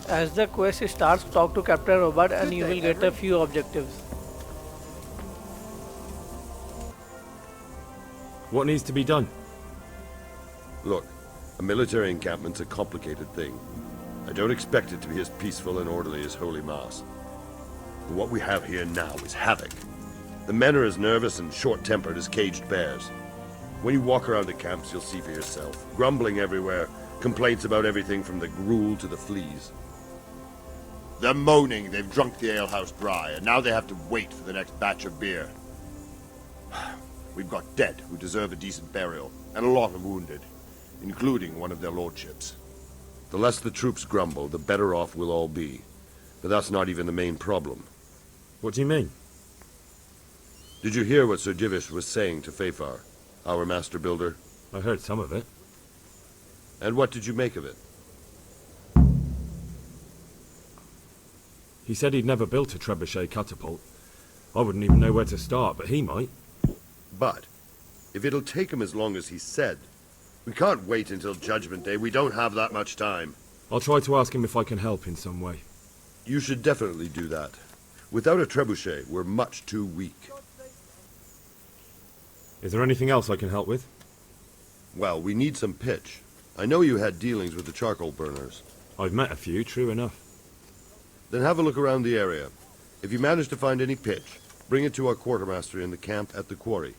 As the quest starts, talk to Captain Robert and you will get a few objectives. What needs to be done? Look, a military encampment's a complicated thing. I don't expect it to be as peaceful and orderly as Holy Mass. But what we have here now is havoc. The men are as nervous and short-tempered as caged bears. When you walk around the camps, you'll see for yourself. Grumbling everywhere, complaints about everything from the gruel to the fleas. They're moaning they've drunk the alehouse dry, and now they have to wait for the next batch of beer. We've got dead who deserve a decent burial, and a lot of wounded, including one of their lordships. The less the troops grumble, the better off we'll all be. But that's not even the main problem. What do you mean? Did you hear what Sir Divish was saying to Fafar, our master builder? I heard some of it. And what did you make of it? He said he'd never built a trebuchet catapult. I wouldn't even know where to start, but he might. But, if it'll take him as long as he said, we can't wait until Judgment Day. We don't have that much time. I'll try to ask him if I can help in some way. You should definitely do that. Without a trebuchet, we're much too weak. Is there anything else I can help with? Well, we need some pitch. I know you had dealings with the charcoal burners. I've met a few, true enough. Then have a look around the area. If you manage to find any pitch, bring it to our quartermaster in the camp at the quarry.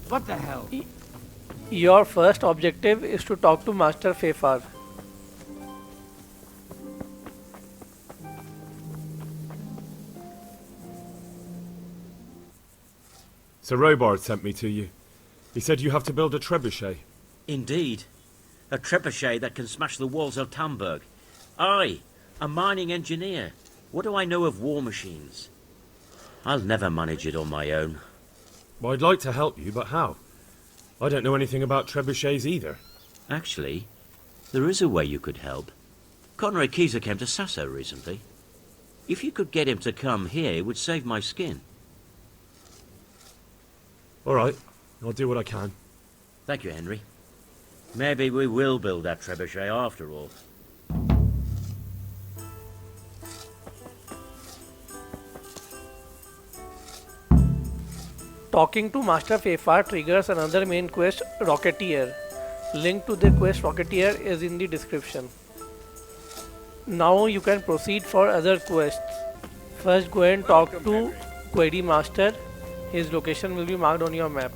What the hell? Your first objective is to talk to Master Fafar. Sir Robard sent me to you. He said you have to build a trebuchet. Indeed. A trebuchet that can smash the walls of Talmberg. I, a mining engineer. What do I know of war machines? I'll never manage it on my own. Well, I'd like to help you, but how? I don't know anything about trebuchets either. Actually, there is a way you could help. Conrad Keyser came to Sasso recently. If you could get him to come here, it would save my skin. All right, I'll do what I can. Thank you, Henry. Maybe we will build that trebuchet after all. Talking to Master Fafar triggers another main quest, Rocketeer. Link to the quest Rocketeer is in the description. Now you can proceed for other quests. First go and talk to Query Master. His location will be marked on your map.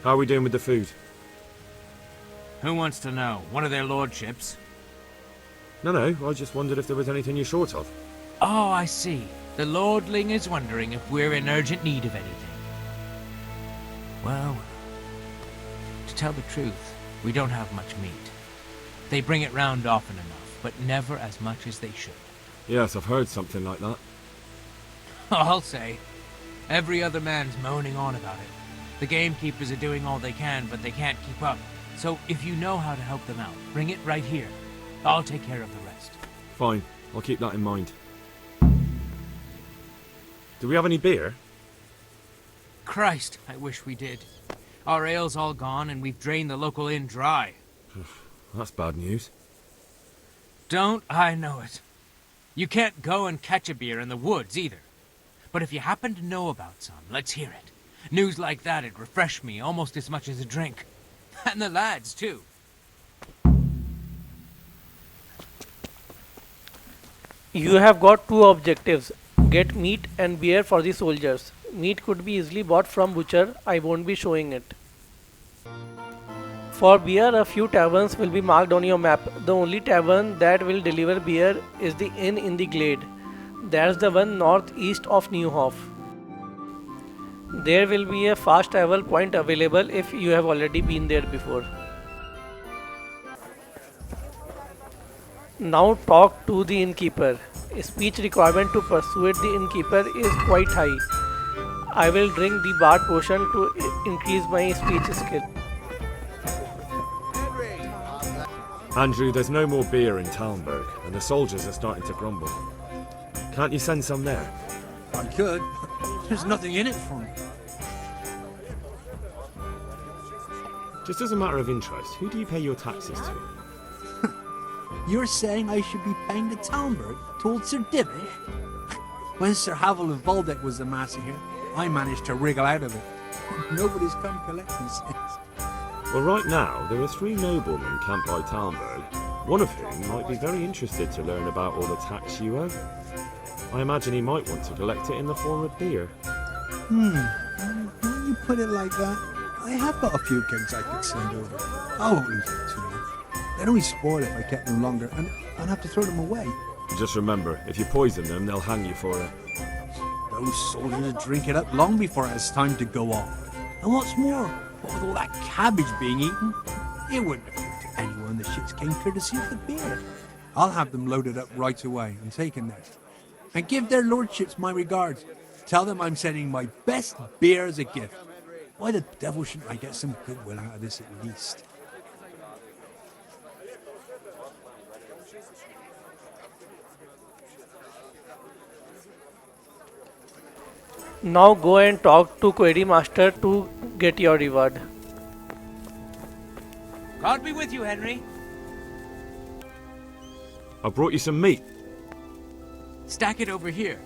How are we doing with the food? Who wants to know? One of their lordships? No, I just wondered if there was anything you're short of. Oh, I see. The lordling is wondering if we're in urgent need of anything. Well, to tell the truth, we don't have much meat. They bring it round often enough, but never as much as they should. Yes, I've heard something like that. I'll say. Every other man's moaning on about it. The gamekeepers are doing all they can, but they can't keep up. So if you know how to help them out, bring it right here. I'll take care of the rest. Fine, I'll keep that in mind. Do we have any beer? Christ, I wish we did. Our ale's all gone and we've drained the local inn dry. That's bad news. Don't I know it? You can't go and catch a beer in the woods either. But if you happen to know about some, let's hear it. News like that'd refresh me almost as much as a drink. And the lads, too. You have got two objectives. Get meat and beer for the soldiers. Meat could be easily bought from butcher. I won't be showing it. For beer, a few taverns will be marked on your map. The only tavern that will deliver beer is the inn in the Glade. That's the one northeast of Neuhof. There will be a fast travel point available if you have already been there before. Now talk to the innkeeper. Speech requirement to persuade the innkeeper is quite high. I will drink the bard potion to increase my speech skill. Andrew, there's no more beer in Talmberg, and the soldiers are starting to grumble. Can't you send some there? I could. There's nothing in it for me. Just as a matter of interest, who do you pay your taxes to? You're saying I should be paying the Talmberg towards Sir Divish? When Sir Havel of Waldeck was the master here, I managed to wriggle out of it. Nobody's come collecting since. Well, right now, there are 3 noblemen camped by Talmberg, one of whom might be very interested to learn about all the tax you owe. I imagine he might want to collect it in the form of beer. When you put it like that, I have got a few kegs I could send over. I won't lose them too much. They'd only spoil if I kept them longer, and I'd have to throw them away. Just remember, if you poison them, they'll hang you for it. Those soldiers drink it up long before it has time to go off. And what's more, what with all that cabbage being eaten, it wouldn't occur to anyone the shits came courtesy of the beer. I'll have them loaded up right away and taken there. And give their lordships my regards. Tell them I'm sending my best beer as a gift. Why the devil shouldn't I get some goodwill out of this at least? Now go and talk to Query Master to get your reward. God be with you, Henry. I brought you some meat. Stack it over here.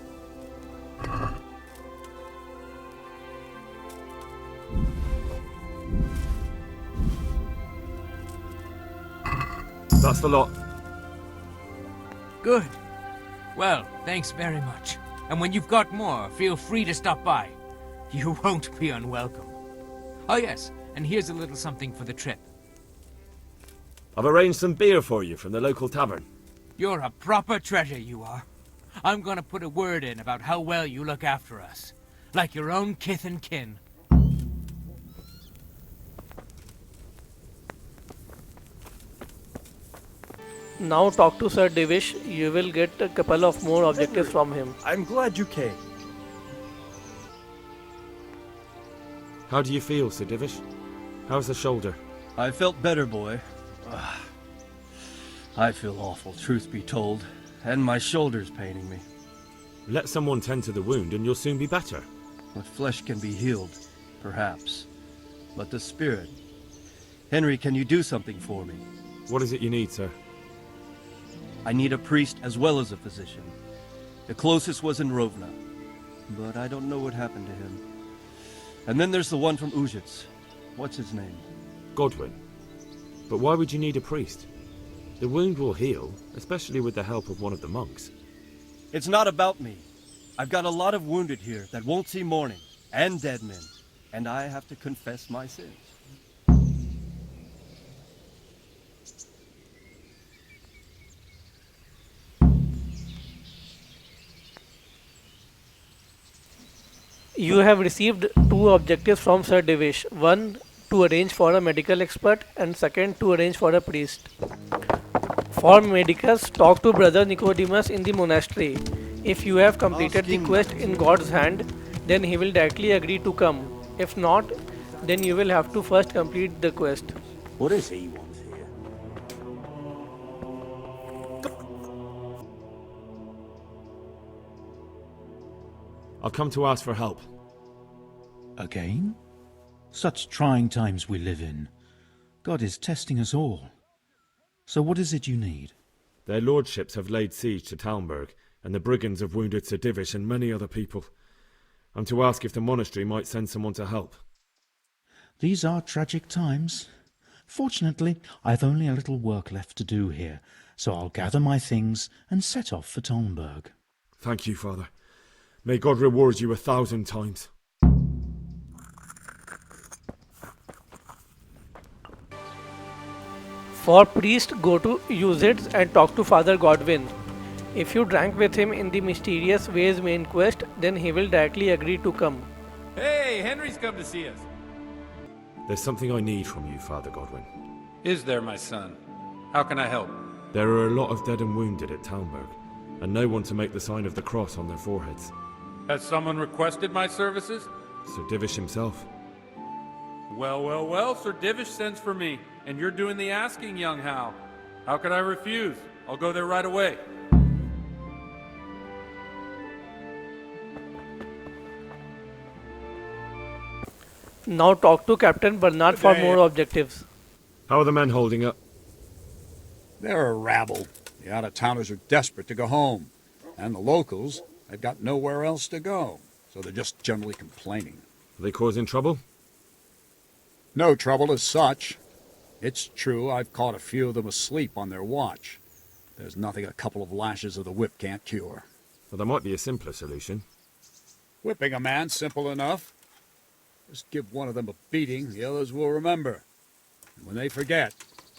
That's the lot. Good. Well, thanks very much. And when you've got more, feel free to stop by. You won't be unwelcome. Oh yes, and here's a little something for the trip. I've arranged some beer for you from the local tavern. You're a proper treasure, you are. I'm gonna put a word in about how well you look after us. Like your own kith and kin. Now talk to Sir Divish. You will get a couple of more objectives from him. I'm glad you came. How do you feel, Sir Divish? How's the shoulder? I felt better, boy. I feel awful, truth be told. And my shoulder's paining me. Let someone tend to the wound and you'll soon be better. The flesh can be healed, perhaps. But the spirit... Henry, can you do something for me? What is it you need, sir? I need a priest as well as a physician. The closest was in Rovna, but I don't know what happened to him. And then there's the one from Ujits. What's his name? Godwin. But why would you need a priest? The wound will heal, especially with the help of one of the monks. It's not about me. I've got a lot of wounded here that won't see morning, and dead men, and I have to confess my sins. You have received 2 objectives from Sir Divish. One, to arrange for a medical expert, and second, to arrange for a priest. For Medicus, talk to Brother Nicodemus in the monastery. If you have completed the quest in God's hand, then he will directly agree to come. If not, then you will have to first complete the quest. What does he want here? I've come to ask for help. Again? Such trying times we live in. God is testing us all. So what is it you need? Their lordships have laid siege to Talmberg, and the brigands have wounded Sir Divish and many other people. I'm to ask if the monastery might send someone to help. These are tragic times. Fortunately, I've only a little work left to do here, so I'll gather my things and set off for Talmberg. Thank you, Father. May God reward you 1,000 times. For priest, go to Ujits and talk to Father Godwin. If you drank with him in the mysterious ways main quest, then he will directly agree to come. Hey, Henry's come to see us. There's something I need from you, Father Godwin. Is there, my son? How can I help? There are a lot of dead and wounded at Talmberg, and no one to make the sign of the cross on their foreheads. Has someone requested my services? Sir Divish himself. Well, Sir Divish sends for me, and you're doing the asking, young Hal. How could I refuse? I'll go there right away. Now talk to Captain Bernard for more objectives. How are the men holding up? They're a rabble. The out-of-towners are desperate to go home. And the locals, they've got nowhere else to go. So they're just generally complaining. Are they causing trouble? No trouble as such. It's true I've caught a few of them asleep on their watch. There's nothing a couple of lashes of the whip can't cure. Well, there might be a simpler solution. Whipping a man, simple enough. Just give one of them a beating, the others will remember. And when they forget,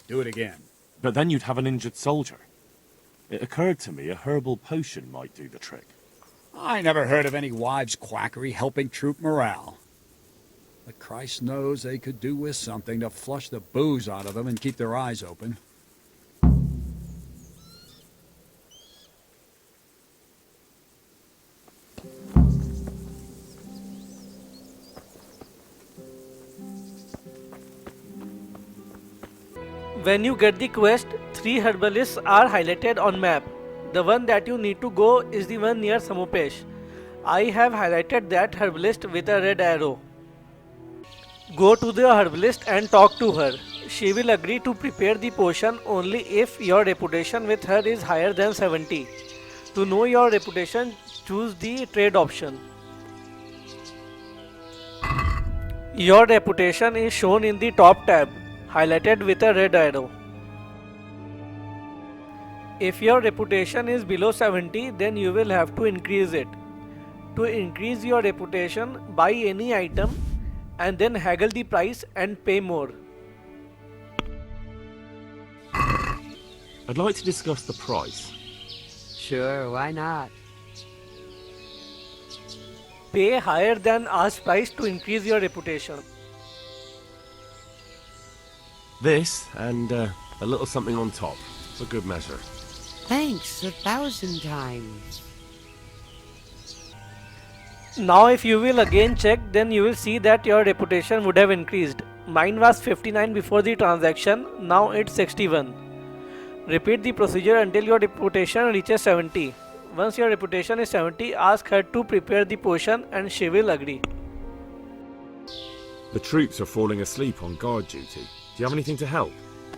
do it again. But then you'd have an injured soldier. It occurred to me a herbal potion might do the trick. I never heard of any wives' quackery helping troop morale. But Christ knows they could do with something to flush the booze out of them and keep their eyes open. When you get the quest, 3 herbalists are highlighted on map. The one that you need to go is the one near Samopesh. I have highlighted that herbalist with a red arrow. Go to the herbalist and talk to her. She will agree to prepare the potion only if your reputation with her is higher than 70. To know your reputation, choose the trade option. Your reputation is shown in the top tab, highlighted with a red arrow. If your reputation is below 70, then you will have to increase it. To increase your reputation, buy any item and then haggle the price and pay more. I'd like to discuss the price. Sure, why not? Pay higher than asked price to increase your reputation. This, and a little something on top, for good measure. Thanks 1,000 times. Now if you will again check, then you will see that your reputation would have increased. Mine was 59 before the transaction, now it's 61. Repeat the procedure until your reputation reaches 70. Once your reputation is 70, ask her to prepare the potion and she will agree. The troops are falling asleep on guard duty. Do you have anything to help?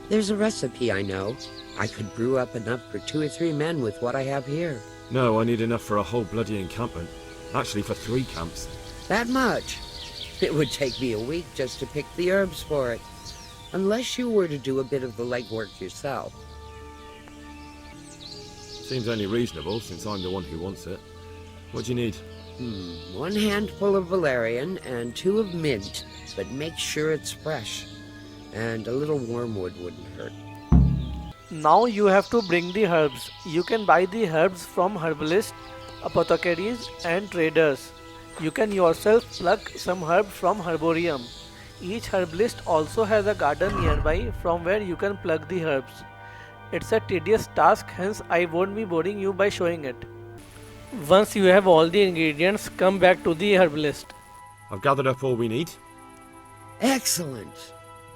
There's a recipe I know. I could brew up enough for 2 or 3 men with what I have here. No, I need enough for a whole bloody encampment. Actually, for 3 camps. That much? It would take me a week just to pick the herbs for it. Unless you were to do a bit of the legwork yourself. Seems only reasonable, since I'm the one who wants it. What do you need? 1 handful of valerian and 2 of mint, but make sure it's fresh. And a little wormwood wouldn't hurt. Now you have to bring the herbs. You can buy the herbs from herbalists, apothecaries and traders. You can yourself pluck some herb from herbarium. Each herbalist also has a garden nearby from where you can pluck the herbs. It's a tedious task, hence I won't be boring you by showing it. Once you have all the ingredients, come back to the herbalist. I've gathered up all we need. Excellent.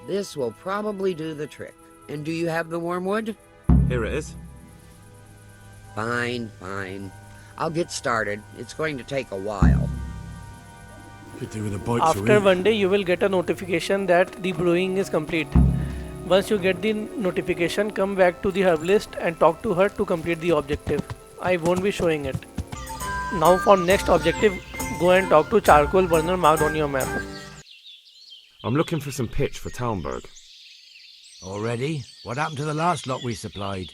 This will probably do the trick. And do you have the wormwood? Here it is. Fine, fine. I'll get started. It's going to take a while. Could do with a bite to After eat. one day, you will get a notification that the brewing is complete. Once you get the notification, come back to the herbalist and talk to her to complete the objective. I won't be showing it. Now for next objective, go and talk to charcoal burner marked on your map. I'm looking for some pitch for Talmberg. Already? What happened to the last lot we supplied?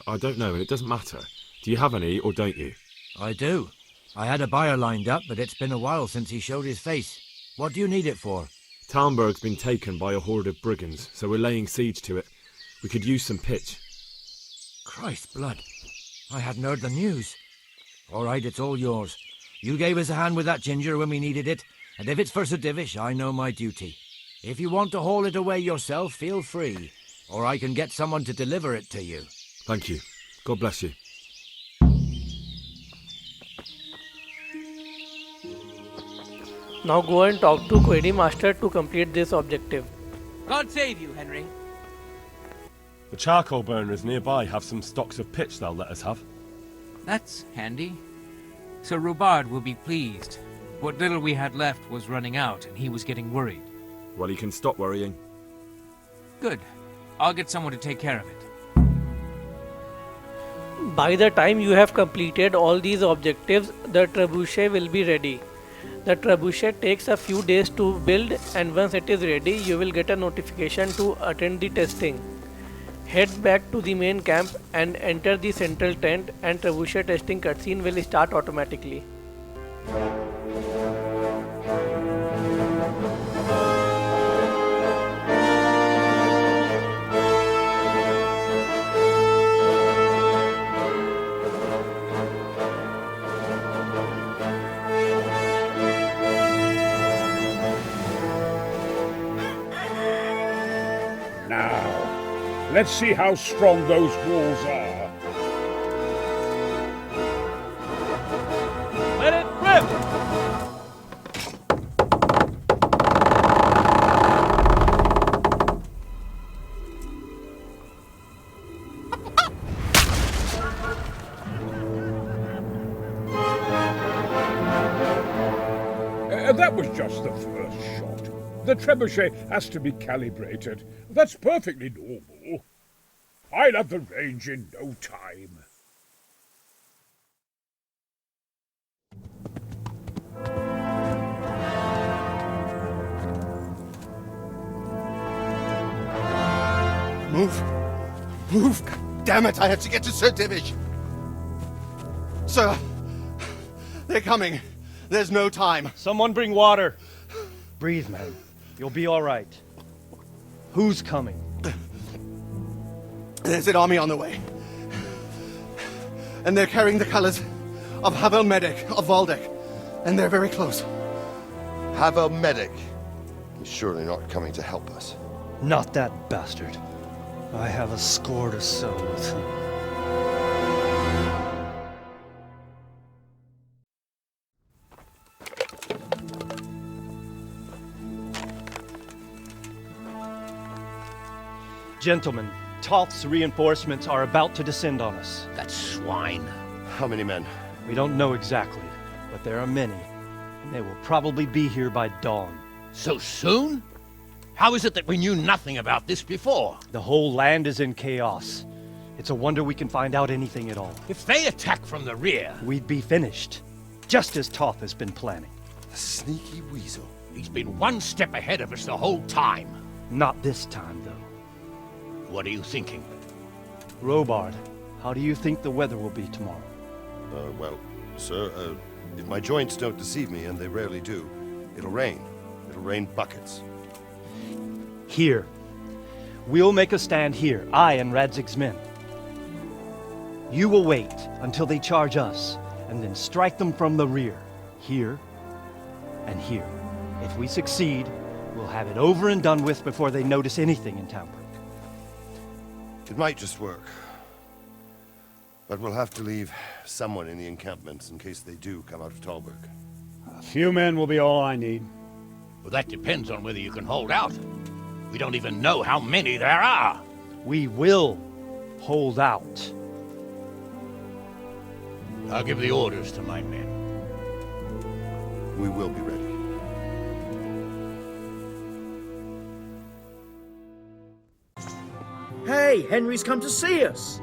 I don't know, and it doesn't matter. Do you have any, or don't you? I do. I had a buyer lined up, but it's been a while since he showed his face. What do you need it for? Talmberg's been taken by a horde of brigands, so we're laying siege to it. We could use some pitch. Christ's blood. I hadn't heard the news. All right, it's all yours. You gave us a hand with that ginger when we needed it, and if it's for Sir Divish, I know my duty. If you want to haul it away yourself, feel free, or I can get someone to deliver it to you. Thank you. God bless you. Now go and talk to Query Master to complete this objective. God save you, Henry. The charcoal burners nearby have some stocks of pitch they'll let us have. That's handy. Sir Robard will be pleased. What little we had left was running out, and he was getting worried. Well, he can stop worrying. Good. I'll get someone to take care of it. By the time you have completed all these objectives, the trebuchet will be ready. The trebuchet takes a few days to build, and once it is ready, you will get a notification to attend the testing. Head back to the main camp and enter the central tent, and trebuchet testing cutscene will start automatically. Now, let's see how strong those walls are. Let it rip! That was just the first shot. The trebuchet has to be calibrated. That's perfectly normal. I'll have the range in no time. Move! Move! God damn it, I have to get to Sir Divish! Sir! They're coming! There's no time! Someone bring water! Breathe, man. You'll be all right. Who's coming? There's an army on the way. And they're carrying the colors of Havel Medic of Valdek. And they're very close. Havel Medic. He's surely not coming to help us. Not that bastard. I have a score to settle with him. Gentlemen, Toth's reinforcements are about to descend on us. That swine. How many men? We don't know exactly, but there are many, and they will probably be here by dawn. So soon? How is it that we knew nothing about this before? The whole land is in chaos. It's a wonder we can find out anything at all. If they attack from the rear... We'd be finished, just as Toth has been planning. A sneaky weasel. He's been one step ahead of us the whole time. Not this time, though. What are you thinking? Robard, how do you think the weather will be tomorrow? Well, sir, if my joints don't deceive me, and they rarely do, it'll rain. It'll rain buckets. Here. We'll make a stand here, I and Radzig's men. You will wait until they charge us, and then strike them from the rear. Here and here. If we succeed, we'll have it over and done with before they notice anything in Talmberg. It might just work. But we'll have to leave someone in the encampments in case they do come out of Talmberg. A few men will be all I need. Well, that depends on whether you can hold out. We don't even know how many there are. We will hold out. I'll give the orders to my men. We will be ready. Hey, Henry's come to see us.